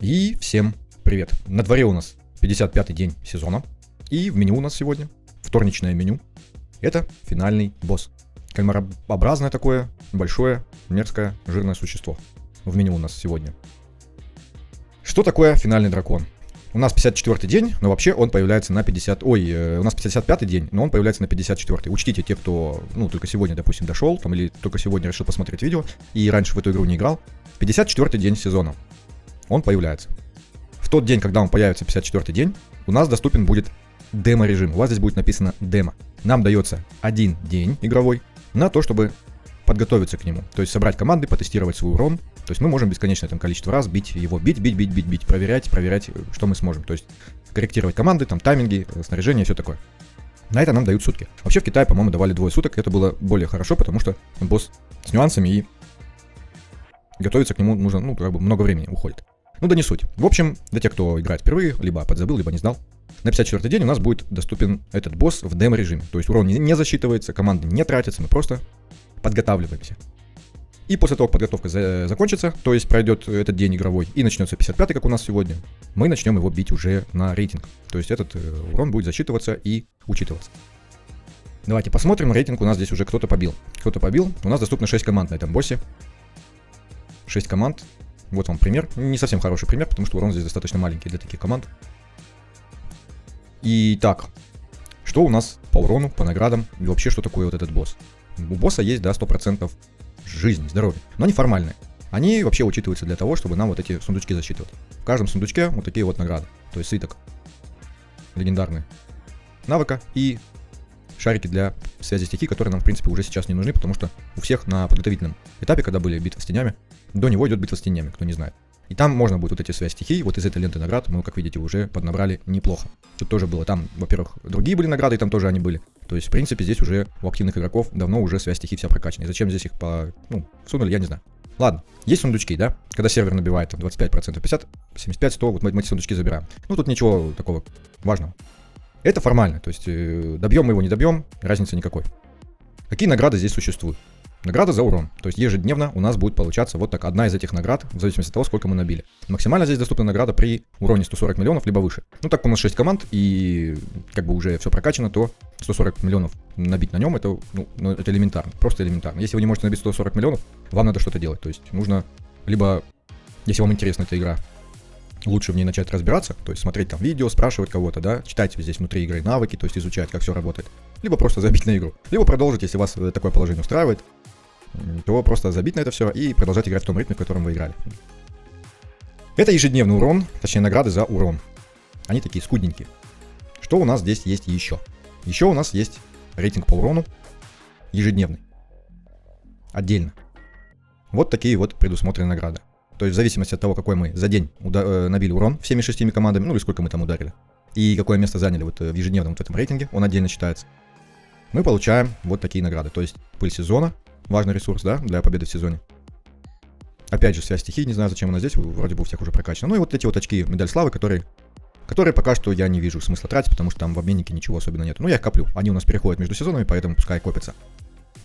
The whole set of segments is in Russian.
И всем привет. На дворе у нас 55-й день сезона. И в меню у нас сегодня вторничное меню. Это финальный босс. Кальмарообразное такое, большое, мерзкое, жирное существо. В меню у нас сегодня. Что такое финальный дракон? У нас 54-й день, но вообще он появляется на 50... у нас 55-й день, но он появляется на 54-й. Учтите, те, кто, только сегодня, допустим, дошел, или только сегодня решил посмотреть видео, и раньше в эту игру не играл. 54-й день сезона. Он появляется. В тот день, когда он появится, 54-й день, у нас доступен будет демо-режим. У вас здесь будет написано демо. Нам дается один день игровой на то, чтобы подготовиться к нему. То есть собрать команды, потестировать свой урон. То есть мы можем бесконечное там количество раз бить, проверять, что мы сможем. То есть корректировать команды, там тайминги, снаряжение, все такое. На это нам дают сутки. Вообще в Китае, по-моему, давали 2 суток. Это было более хорошо, потому что босс с нюансами и готовиться к нему нужно, много времени уходит. Да не суть. В общем, для тех, кто играет впервые, либо подзабыл, либо не знал, на 54-й день у нас будет доступен этот босс в демо-режиме. То есть урон не засчитывается, команды не тратятся, мы просто подготавливаемся. И после того, как подготовка закончится, то есть пройдет этот день игровой и начнется 55-й, как у нас сегодня, мы начнем его бить уже на рейтинг. То есть этот урон будет засчитываться и учитываться. Давайте посмотрим, рейтинг у нас здесь уже кто-то побил. У нас доступно 6 команд на этом боссе. 6 команд. Вот вам пример. Не совсем хороший пример, потому что урон здесь достаточно маленький для таких команд. Итак, что у нас по урону, по наградам и вообще что такое вот этот босс? У босса есть, 100% жизни, здоровья, но они формальные. Они вообще учитываются для того, чтобы нам вот эти сундучки засчитывать. В каждом сундучке вот такие вот награды. То есть свиток легендарный навыка и шарики для связи стихий, которые нам в принципе уже сейчас не нужны, потому что у всех на подготовительном этапе, когда были битвы с тенями, до него идет битва с тенями, кто не знает. И там можно будет вот эти связи стихий, вот из этой ленты наград мы, как видите, уже поднабрали неплохо. Тут тоже было, там, во-первых, другие были награды, и там тоже они были. То есть, в принципе, здесь уже у активных игроков давно уже связь стихий вся прокачана. И зачем здесь их всунули, я не знаю. Ладно, есть сундучки, да? Когда сервер набивает там 25%, 50, 75, 100, вот мы эти сундучки забираем. Тут ничего такого важного. Это формально, то есть добьем мы его, не добьем, разницы никакой. Какие награды здесь существуют? Награда за урон. То есть ежедневно у нас будет получаться вот так одна из этих наград, в зависимости от того, сколько мы набили. Максимально здесь доступна награда при уроне 140 миллионов, либо выше. Так как у нас 6 команд и уже все прокачано, то 140 миллионов набить на нем, это элементарно, просто элементарно. Если вы не можете набить 140 миллионов, вам надо что-то делать. То есть нужно либо, если вам интересна эта игра, лучше в ней начать разбираться, то есть смотреть там видео, спрашивать кого-то, да, читать здесь внутри игры навыки, то есть изучать, как все работает. Либо просто забить на игру. Либо продолжить, если вас такое положение устраивает, то просто забить на это все и продолжать играть в том ритме, в котором вы играли. Это ежедневный урон, точнее награды за урон. Они такие скудненькие. Что у нас здесь есть еще? Еще у нас есть рейтинг по урону ежедневный. Отдельно. Вот такие вот предусмотрены награды. То есть в зависимости от того, какой мы за день набили урон всеми 6 командами, или сколько мы там ударили, и какое место заняли вот в ежедневном вот этом рейтинге, он отдельно считается, мы получаем вот такие награды. То есть пыль сезона, важный ресурс, да, для победы в сезоне. Опять же, связь стихий, не знаю, зачем она здесь, вроде бы у всех уже прокачана. И вот эти вот очки медаль славы, которые пока что я не вижу смысла тратить, потому что там в обменнике ничего особенно нет. Я их коплю, они у нас переходят между сезонами, поэтому пускай копятся.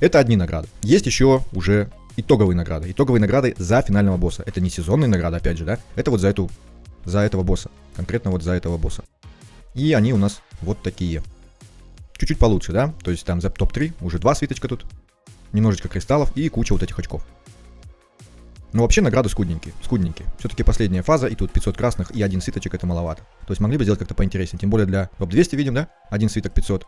Это одни награды. Есть еще уже итоговые награды. Итоговые награды за финального босса. Это не сезонные награды, опять же, да, это вот за этого босса. Конкретно вот за этого босса. И они у нас вот такие. Чуть-чуть получше, да, то есть там за топ-3 уже 2 свиточка тут. Немножечко кристаллов и куча вот этих очков. Но вообще награды скудненькие. Все-таки последняя фаза, и тут 500 красных и 1 свиточек, это маловато. То есть могли бы сделать как-то поинтереснее. Тем более для топ-200 видим, да? 1 свиток 500.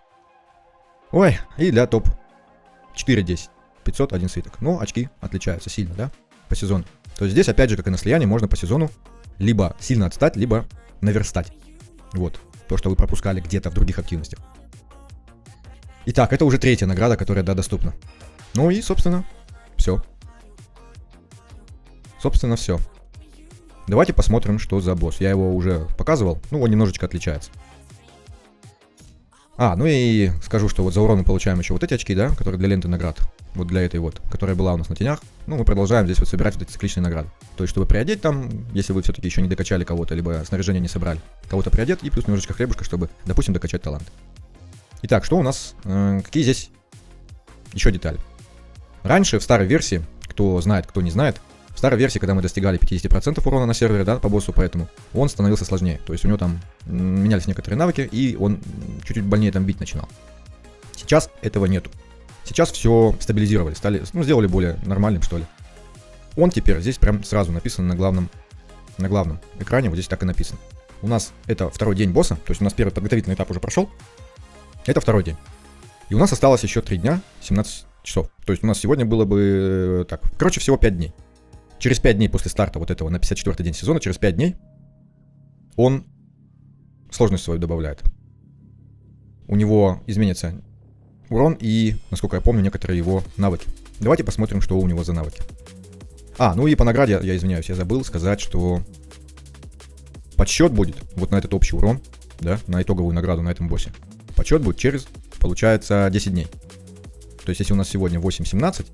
Ой, и для топ-4 10. 500, 1 свиток. Но очки отличаются сильно, да? По сезону. То есть здесь, опять же, как и на слиянии, можно по сезону либо сильно отстать, либо наверстать. Вот. То, что вы пропускали где-то в других активностях. Итак, это уже третья награда, которая, да, доступна. И, собственно, все. Все. Давайте посмотрим, что за босс. Я его уже показывал, он немножечко отличается. И скажу, что вот за урон мы получаем еще вот эти очки, да, которые для ленты наград. Вот для этой вот, которая была у нас на тенях. Мы продолжаем здесь вот собирать вот эти цикличные награды. То есть, чтобы приодеть там, если вы все-таки еще не докачали кого-то, либо снаряжение не собрали, кого-то приодеть, и плюс немножечко хлебушка, чтобы, допустим, докачать талант. Итак, что у нас? Какие здесь еще детали? Раньше, в старой версии, кто знает, кто не знает, В старой версии, когда мы достигали 50% урона на сервере, да, по боссу, поэтому он становился сложнее. То есть у него там менялись некоторые навыки, и он чуть-чуть больнее там бить начинал. Сейчас этого нету. Сейчас все стабилизировали, сделали более нормальным, что ли. Он теперь здесь прям сразу написан на главном экране, вот здесь так и написано. У нас это второй день босса, то есть у нас первый подготовительный этап уже прошел. Это второй день. И у нас осталось еще 3 дня, 17 часов. То есть у нас сегодня было бы так. Короче, всего 5 дней. Через 5 дней после старта вот этого на 54-й день сезона, через 5 дней он сложность свою добавляет. У него изменится урон и, насколько я помню, некоторые его навыки. Давайте посмотрим, что у него за навыки. Ну и по награде, я извиняюсь, я забыл сказать, что подсчет будет вот на этот общий урон, да, на итоговую награду на этом боссе. Подсчет будет через, получается, 10 дней. То есть, если у нас сегодня 8:17,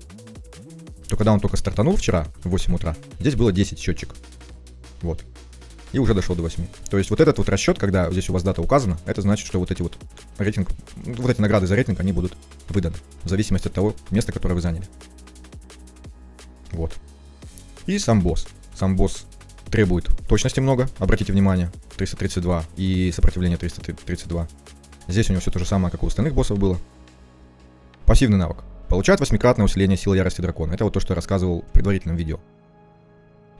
то когда он только стартанул вчера в 8 утра, здесь было 10 счетчиков. Вот. И уже дошел до 8. То есть, вот этот вот расчет, когда здесь у вас дата указана, это значит, что вот эти вот рейтинг, вот эти награды за рейтинг, они будут выданы. В зависимости от того места, которое вы заняли. Вот. И сам босс. Сам босс требует точности много, обратите внимание, 332 и сопротивление 332. Здесь у него все то же самое, как у остальных боссов было. Пассивный навык. Получает 8-кратное усиление силы ярости дракона. Это вот то, что я рассказывал в предварительном видео.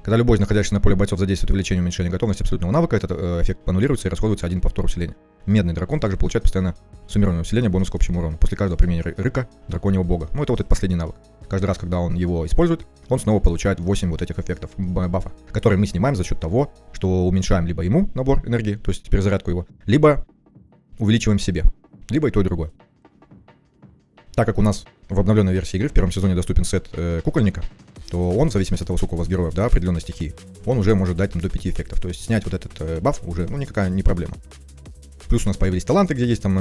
Когда любой, находящийся на поле бойцов, задействует увеличение и уменьшение готовности абсолютного навыка, этот эффект аннулируется и расходуется один повтор усиления. Медный дракон также получает постоянно суммированное усиление, бонус к общему урону после каждого применения рыка драконьего бога. Это вот этот последний навык. Каждый раз, когда он его использует, он снова получает 8 вот этих эффектов бафа, которые мы снимаем за счет того, что уменьшаем либо ему набор энергии, то есть перезарядку его, либо увеличиваем себе, либо и то, и другое. Так как у нас в обновленной версии игры в первом сезоне доступен сет кукольника, то он, в зависимости от того, сколько у вас героев, да, определенной стихии, он уже может дать до 5 эффектов. То есть снять вот этот баф уже, никакая не проблема. Плюс у нас появились таланты, где есть там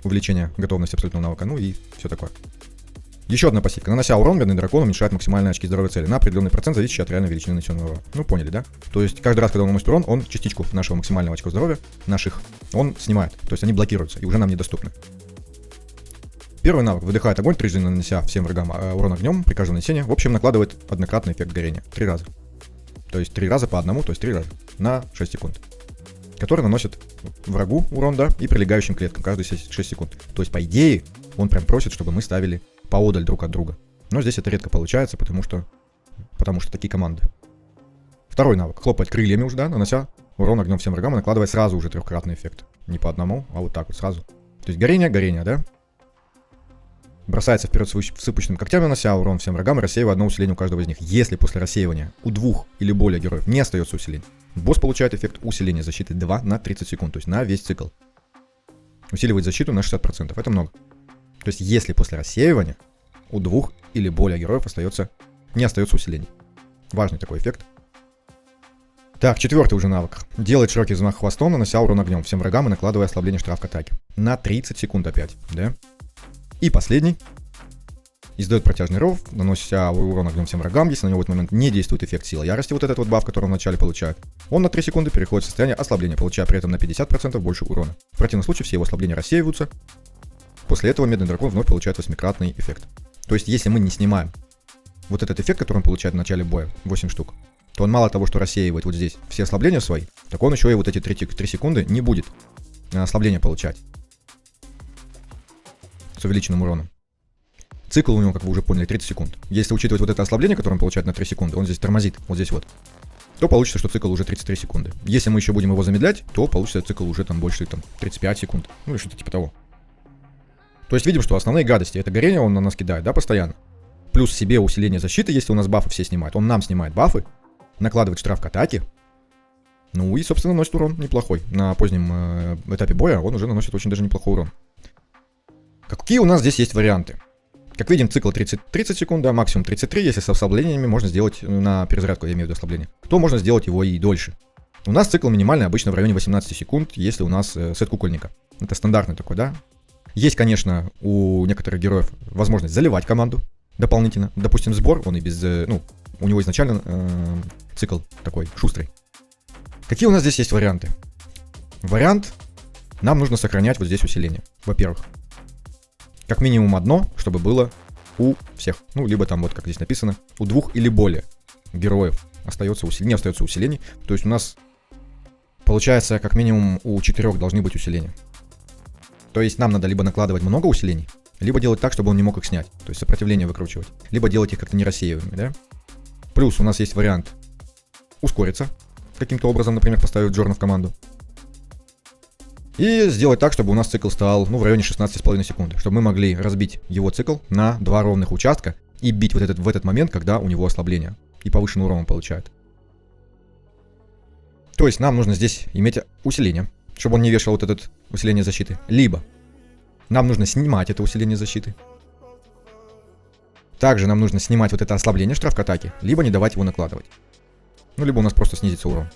увеличение готовности абсолютного навыка, и все такое. Еще одна пассивка. Нанося урон, бедный дракон уменьшает максимальные очки здоровья цели на определенный процент, зависящий от реальной величины нанесенного урона. Поняли, да? То есть каждый раз, когда он наносит урон, он частичку нашего максимального очка здоровья, он снимает. То есть они блокируются и уже нам недоступны. Первый навык выдыхает огонь, трижды нанося всем врагам урон огнем при каждом нанесении. В общем, накладывает однократный эффект горения. 3 раза. То есть 3 раза по одному, то есть 3 раза на 6 секунд. Который наносит врагу урон, да, и прилегающим клеткам каждые 6 секунд. То есть, по идее, он прям просит, чтобы мы ставили поодаль друг от друга. Но здесь это редко получается, потому что такие команды. Второй навык. Хлопать крыльями уже, да, нанося урон огнем всем врагам и накладывая сразу уже трехкратный эффект. Не по одному, а вот так вот сразу. То есть горение, да. Бросается вперед с выпущенными когтями, нанося урон всем врагам и рассеивая одно усиление у каждого из них. Если после рассеивания у 2 или более героев не остается усиление, босс получает эффект усиления защиты 2 на 30 секунд, то есть на весь цикл. Усиливает защиту на 60%, это много. То есть если после рассеивания у 2 или более героев не остается усилений. Важный такой эффект. Так, четвертый уже навык. Делает широкий взмах хвостом, нанося урон огнем всем врагам и накладывая ослабление штраф к атаке. На 30 секунд опять, да? И последний. Издает протяжный ров, нанося урон огнем всем врагам, если на него в этот момент не действует эффект силы ярости, вот этот вот баф, который он вначале получает. Он на 3 секунды переходит в состояние ослабления, получая при этом на 50% больше урона. В противном случае все его ослабления рассеиваются. После этого медный дракон вновь получает 8-кратный эффект. То есть, если мы не снимаем вот этот эффект, который он получает в начале боя, 8 штук, то он мало того, что рассеивает вот здесь все ослабления свои, так он еще и вот эти 3 секунды не будет ослабления получать. С увеличенным уроном. Цикл у него, как вы уже поняли, 30 секунд. Если учитывать вот это ослабление, которое он получает на 3 секунды, он здесь тормозит, вот здесь вот, то получится, что цикл уже 33 секунды. Если мы еще будем его замедлять, то получится цикл уже там больше 35 секунд. Или что-то типа того. То есть видим, что основные гадости, это горение он на нас кидает, да, постоянно. Плюс себе усиление защиты, если у нас бафы все снимает. Он нам снимает бафы, накладывает штраф к атаке. И, собственно, наносит урон неплохой. На позднем этапе боя он уже наносит очень даже неплохой урон. Какие у нас здесь есть варианты? Как видим, цикл 30 секунд, да, максимум 33, если с ослаблениями можно сделать на перезарядку, я имею в виду ослабление, то можно сделать его и дольше. У нас цикл минимальный обычно в районе 18 секунд, если у нас сет кукольника. Это стандартный такой, да. Есть, конечно, у некоторых героев возможность заливать команду дополнительно. Допустим, сбор, он и без, у него изначально цикл такой шустрый. Какие у нас здесь есть варианты? Вариант, нам нужно сохранять вот здесь усиление, во-первых. Как минимум одно, чтобы было у всех. Либо там вот как здесь написано, у 2 или более. героев остается не остается усилений. То есть у нас получается как минимум у 4 должны быть усиления. То есть нам надо либо накладывать много усилений, либо делать так, чтобы он не мог их снять. То есть сопротивление выкручивать. Либо делать их как-то нерассеиваемыми, да? Плюс у нас есть вариант ускориться каким-то образом, например, поставив Джорна в команду. И сделать так, чтобы у нас цикл стал, в районе 16,5 секунд. Чтобы мы могли разбить его цикл на 2 ровных участка и бить в этот момент, когда у него ослабление. И повышенный урон он получает. То есть нам нужно здесь иметь усиление, чтобы он не вешал вот это усиление защиты. Либо нам нужно снимать это усиление защиты. Также нам нужно снимать вот это ослабление штраф к атаке, либо не давать его накладывать. Либо у нас просто снизится урон.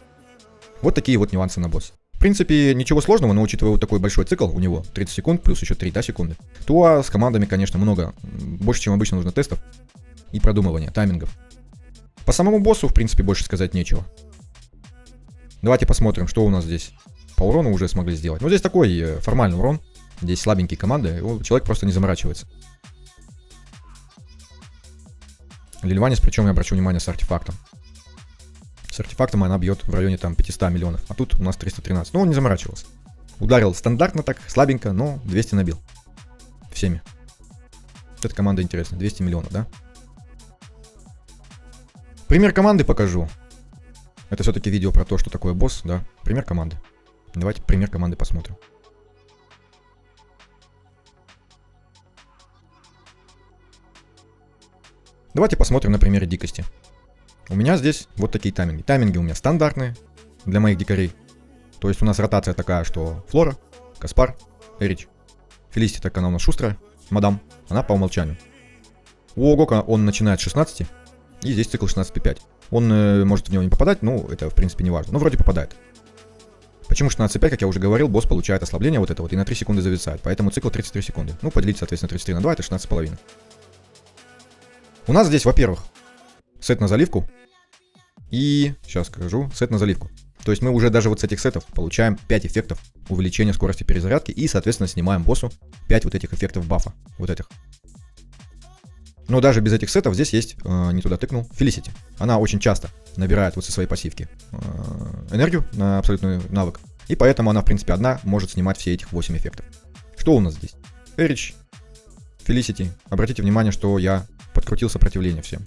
Вот такие вот нюансы на босс. В принципе, ничего сложного, но учитывая вот такой большой цикл у него, 30 секунд плюс еще 3 секунды, то с командами, конечно, много, больше, чем обычно нужно тестов и продумывания, таймингов. По самому боссу, в принципе, больше сказать нечего. Давайте посмотрим, что у нас здесь по урону уже смогли сделать. Здесь такой формальный урон, здесь слабенькие команды, человек просто не заморачивается. Лильванис, причем я обращу внимание с артефактом. С артефактом она бьет в районе 500 миллионов, а тут у нас 313. Он не заморачивался. Ударил стандартно так, слабенько, но 200 набил. Всеми. Эта команда интересная, 200 миллионов, да? Пример команды покажу. Это все-таки видео про то, что такое босс, да? Пример команды. Давайте пример команды посмотрим. Давайте посмотрим на примере дикости. У меня здесь вот такие тайминги. Тайминги у меня стандартные для моих дикарей. То есть у нас ротация такая, что Флора, Каспар, Эрич. Фелисити, так она у нас шустрая, мадам, она по умолчанию. У Огока он начинает с 16, и здесь цикл 16,5. Он может в него не попадать, это в принципе не важно. Но вроде попадает. Почему 16,5, как я уже говорил, босс получает ослабление вот это вот и на 3 секунды зависает. Поэтому цикл 33 секунды. Поделить, соответственно, 33 на 2, это 16,5. У нас здесь, во-первых, сет на заливку. И, сейчас скажу, сет на заливку. То есть мы уже даже вот с этих сетов получаем 5 эффектов увеличения скорости перезарядки. И, соответственно, снимаем боссу 5 вот этих эффектов бафа. Вот этих. Но даже без этих сетов здесь есть, не туда тыкнул, Фелисити. Она очень часто набирает вот со своей пассивки энергию на абсолютный навык. И поэтому она, в принципе, одна может снимать все этих 8 эффектов. Что у нас здесь? Эрич, Фелисити. Обратите внимание, что я подкрутил сопротивление всем.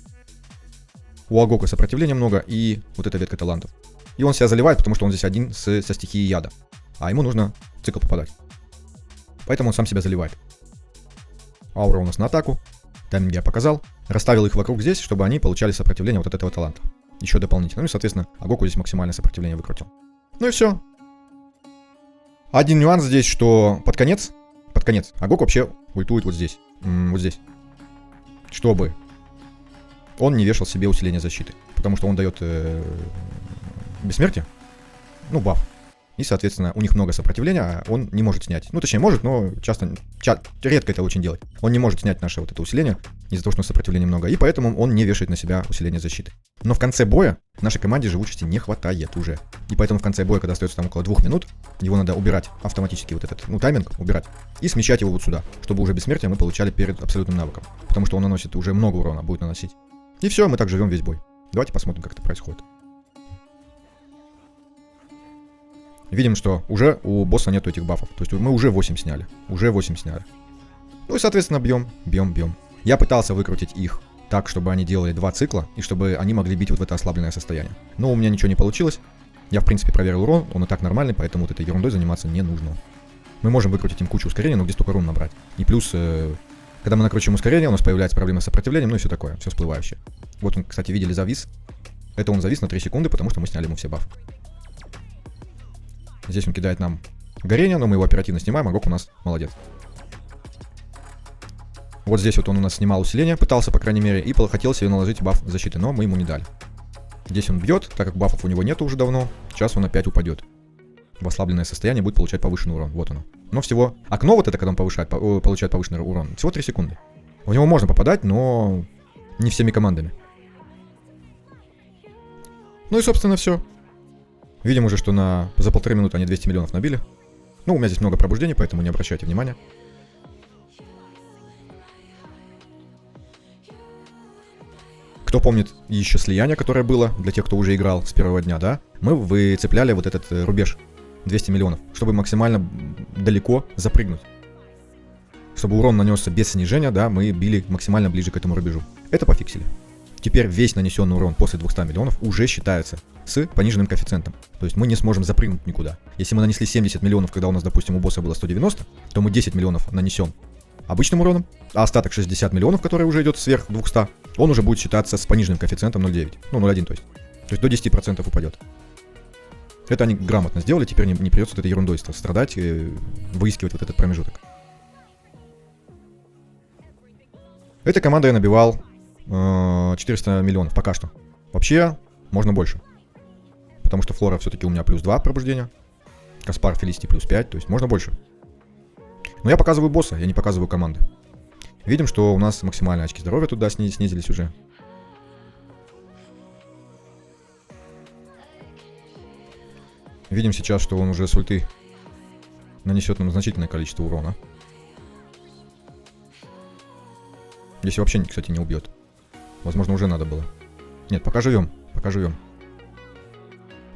У Агока сопротивления много и вот эта ветка талантов. И он себя заливает, потому что он здесь один со стихией яда. А ему нужно цикл попадать. Поэтому он сам себя заливает. Аура у нас на атаку. Тайминг я показал. Расставил их вокруг здесь, чтобы они получали сопротивление вот от этого таланта. Еще дополнительно. И, соответственно, Агоку здесь максимальное сопротивление выкрутил. И все. Один нюанс здесь, что под конец Агоку вообще ультует вот здесь. Вот здесь. Чтобы он не вешал себе усиление защиты. Потому что он дает бессмертие. Баф. И, соответственно, у них много сопротивления, а он не может снять. Точнее, может, но редко это очень делать. Он не может снять наше вот это усиление, из-за того, что сопротивления много. И поэтому он не вешает на себя усиление защиты. Но в конце боя нашей команде живучести не хватает уже. И поэтому в конце боя, когда остается там около 2 минут, его надо убирать автоматически вот этот, тайминг убирать. И смещать его вот сюда, чтобы уже бессмертие мы получали перед абсолютным навыком. Потому что он наносит уже много урона, будет наносить. И все, мы так живем весь бой. Давайте посмотрим, как это происходит. Видим, что уже у босса нету этих бафов. То есть мы уже 8 сняли. Уже 8 сняли. И, соответственно, бьем. Я пытался выкрутить их так, чтобы они делали 2 цикла, и чтобы они могли бить вот в это ослабленное состояние. Но у меня ничего не получилось. Я, в принципе, проверил урон, он и так нормальный, поэтому вот этой ерундой заниматься не нужно. Мы можем выкрутить им кучу ускорения, но где столько рун набрать. И плюс, когда мы накручиваем ускорение, у нас появляется проблема с сопротивлением, и все такое, все всплывающее. Вот он, кстати, видели, завис. Это он завис на 3 секунды, потому что мы сняли ему все бафы. Здесь он кидает нам горение, но мы его оперативно снимаем, а Гок у нас молодец. Вот здесь вот он у нас снимал усиление, пытался, по крайней мере, и хотел себе наложить баф защиты, но мы ему не дали. Здесь он бьет, так как бафов у него нету уже давно, сейчас он опять упадет. В ослабленное состояние будет получать повышенный урон, вот оно. Но всего, окно вот это, когда он получает повышенный урон, всего 3 секунды. В него можно попадать, но не всеми командами. И, собственно, все. Видим уже, что за 1,5 минуты они 200 миллионов набили. У меня здесь много пробуждений, поэтому не обращайте внимания. Кто помнит еще слияние, которое было, для тех, кто уже играл с первого дня, да, мы выцепляли вот этот рубеж 200 миллионов, чтобы максимально далеко запрыгнуть. Чтобы урон нанесся без снижения, да, мы били максимально ближе к этому рубежу. Это пофиксили. Теперь весь нанесенный урон после 200 миллионов уже считается с пониженным коэффициентом. То есть мы не сможем запрыгнуть никуда. Если мы нанесли 70 миллионов, когда у нас, допустим, у босса было 190, то мы 10 миллионов нанесем обычным уроном, а остаток 60 миллионов, который уже идет сверх 200, он уже будет считаться с пониженным коэффициентом 0,9. Ну, 0,1 то есть. То есть до 10% упадет. Это они грамотно сделали, теперь не придется вот этой ерундой страдать и выискивать вот этот промежуток. Этой командой я набивал 400 миллионов пока что. Вообще, можно больше. Потому что Флора все-таки у меня плюс 2 пробуждения. Каспар Фелисити плюс 5, то есть можно больше. Но я показываю босса, я не показываю команды. Видим, что у нас максимальные очки здоровья туда снизились уже. Видим сейчас, что он уже с ульты нанесет нам значительное количество урона. Если вообще, кстати, не убьет. Возможно, уже надо было. Нет, пока живем. Пока живем.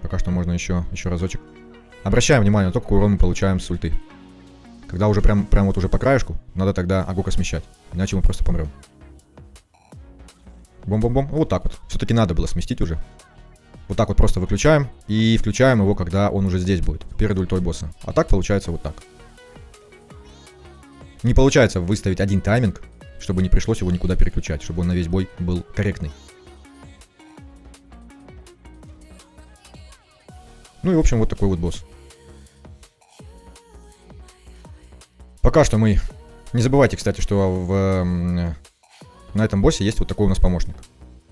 Пока что можно еще разочек. Обращаем внимание на то, какой урон мы получаем с ульты. Когда уже прям вот уже по краешку, надо тогда Агока смещать. Иначе мы просто помрем. Бом-бом-бом. Вот так вот. Все-таки надо было сместить уже. Вот так вот просто выключаем. И включаем его, когда он уже здесь будет. Перед ультой босса. А так получается вот так. Не получается выставить один тайминг, чтобы не пришлось его никуда переключать. Чтобы он на весь бой был корректный. Ну и в общем вот такой вот босс. Пока что мы... Не забывайте, кстати, что на этом боссе есть вот такой у нас помощник.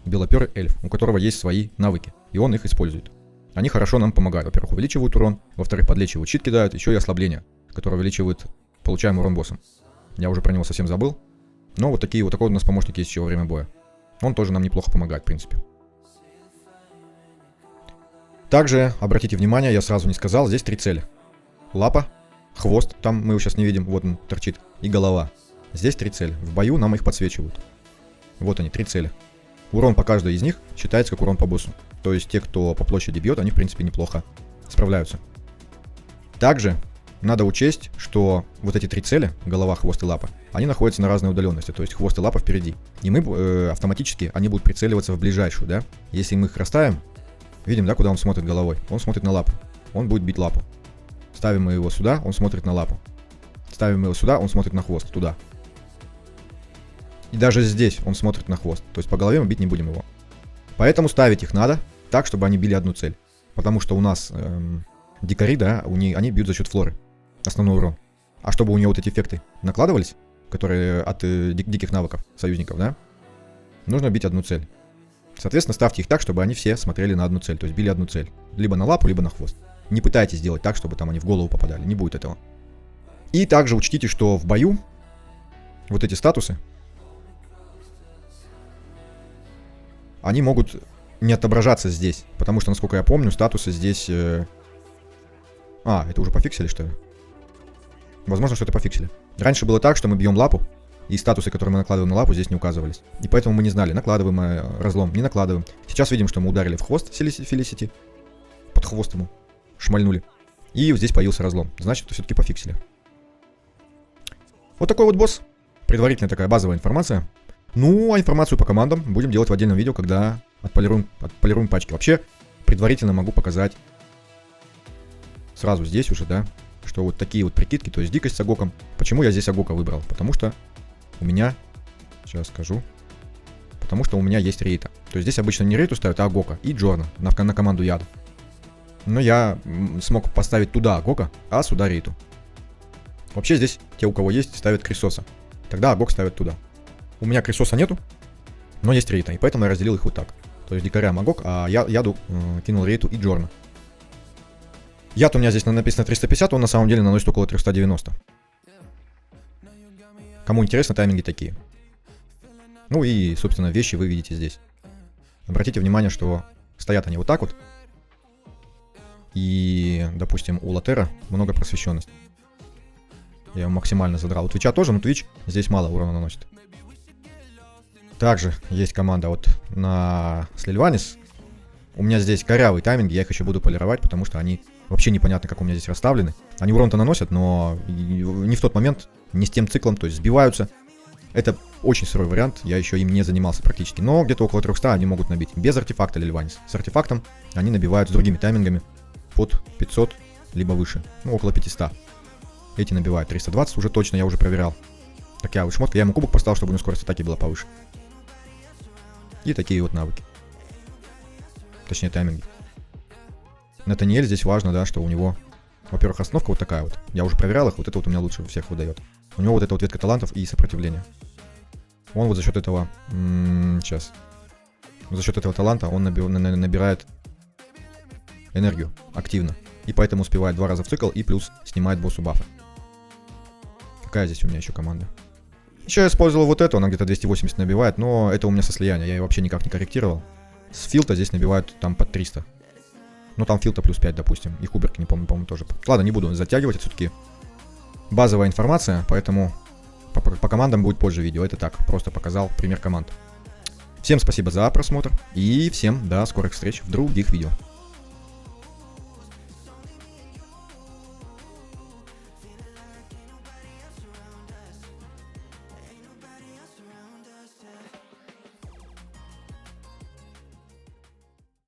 Белоперый эльф, у которого есть свои навыки. И он их использует. Они хорошо нам помогают. Во-первых, увеличивают урон. Во-вторых, подлечивают щит кидают. Еще и ослабление, которое увеличивает получаемый урон боссом. Я уже про него совсем забыл. Но вот такой у нас помощник есть еще во время боя. Он тоже нам неплохо помогает, в принципе. Также, обратите внимание, я сразу не сказал, здесь 3 цели. Лапа, хвост, там мы его сейчас не видим, вот он торчит, и голова. Здесь 3 цели. В бою нам их подсвечивают. Вот они, 3 цели. Урон по каждой из них считается как урон по боссу. То есть те, кто по площади бьет, они в принципе неплохо справляются. Также надо учесть, что вот эти 3 цели, голова, хвост и лапа, они находятся на разной удаленности. То есть хвост и лапа впереди. И мы автоматически, они будут прицеливаться в ближайшую, да. Если мы их расставим, видим, да, куда он смотрит головой. Он смотрит на лапу. Он будет бить лапу. Ставим мы его сюда, он смотрит на лапу. Ставим его сюда, он смотрит на хвост, туда. И даже здесь он смотрит на хвост. То есть по голове мы бить не будем его. Поэтому ставить их надо так, чтобы они били одну цель. Потому что у нас дикари, да, они бьют за счет флоры. Основной урон. А чтобы у нее вот эти эффекты накладывались, которые от диких навыков союзников, да, нужно бить одну цель. Соответственно, ставьте их так, чтобы они все смотрели на одну цель. То есть били одну цель. Либо на лапу, либо на хвост. Не пытайтесь сделать так, чтобы там они в голову попадали. Не будет этого. И также учтите, что в бою вот эти статусы, они могут не отображаться здесь. Потому что, насколько я помню, статусы здесь... это уже пофиксили, что ли? Возможно, что это пофиксили. Раньше было так, что мы бьем лапу, и статусы, которые мы накладываем на лапу, здесь не указывались. И поэтому мы не знали, накладываем мы разлом, не накладываем. Сейчас видим, что мы ударили в хвост Фелисити. Под хвост ему шмальнули. И здесь появился разлом. Значит, это все-таки пофиксили. Вот такой вот босс. Предварительная такая базовая информация. Ну, а информацию по командам будем делать в отдельном видео, когда отполируем пачки. Вообще, предварительно могу показать сразу здесь уже, да, что вот такие вот прикидки, то есть дикость с Агоком. Почему я здесь Агока выбрал? Потому что у меня, сейчас скажу, потому что у меня есть рейта. То есть здесь обычно не рейту ставят, а Агока и Джорна на команду яда. Но я смог поставить туда Агока, а сюда рейту. Вообще здесь те, у кого есть, ставят Крисоса. Тогда Агок ставят туда. У меня Крисоса нету, но есть рейта, и поэтому я разделил их вот так. То есть дикарям Агок, а яду кинул рейту и Джорна. Яд у меня здесь написано 350, он на самом деле наносит около 390. Кому интересно, тайминги такие. Ну и, собственно, вещи вы видите здесь. Обратите внимание, что стоят они вот так вот. И, допустим, у Латера много просвещенности. Я его максимально задрал. У Твича тоже, но Твич здесь мало урона наносит. Также есть команда вот на Слильванис. У меня здесь корявые тайминги, я их еще буду полировать, потому что они вообще непонятно, как у меня здесь расставлены. Они урон-то наносят, но не в тот момент, не с тем циклом, то есть сбиваются. Это очень сырой вариант, я еще им не занимался практически. Но где-то около 300 они могут набить. Без артефакта Лильванис. С артефактом они набивают с другими таймингами под 500, либо выше. Ну, около 500. Эти набивают 320 уже точно, я уже проверял. Такая вот шмотка. Я ему кубок поставил, чтобы у него скорость атаки была повыше. И такие вот навыки. Точнее, тайминги. Натаниэль здесь важно, да, что у него, во-первых, основка вот такая вот. Я уже проверял их, вот это вот у меня лучше всех выдает. У него вот эта вот ветка талантов и сопротивления. Он вот за счет этого... сейчас. За счет этого таланта он набирает энергию активно. И поэтому успевает 2 раза в цикл и плюс снимает боссу бафы. Какая здесь у меня еще команда? Еще я использовал вот эту, она где-то 280 набивает, но это у меня со слияния, я ее вообще никак не корректировал. С филта здесь набивают там под 300. Ну там филта плюс 5, допустим. И куберки, не помню, по-моему, тоже. Ладно, не буду затягивать, это все-таки базовая информация, поэтому по командам будет позже видео. Это так, просто показал пример команд. Всем спасибо за просмотр и всем до скорых встреч в других видео.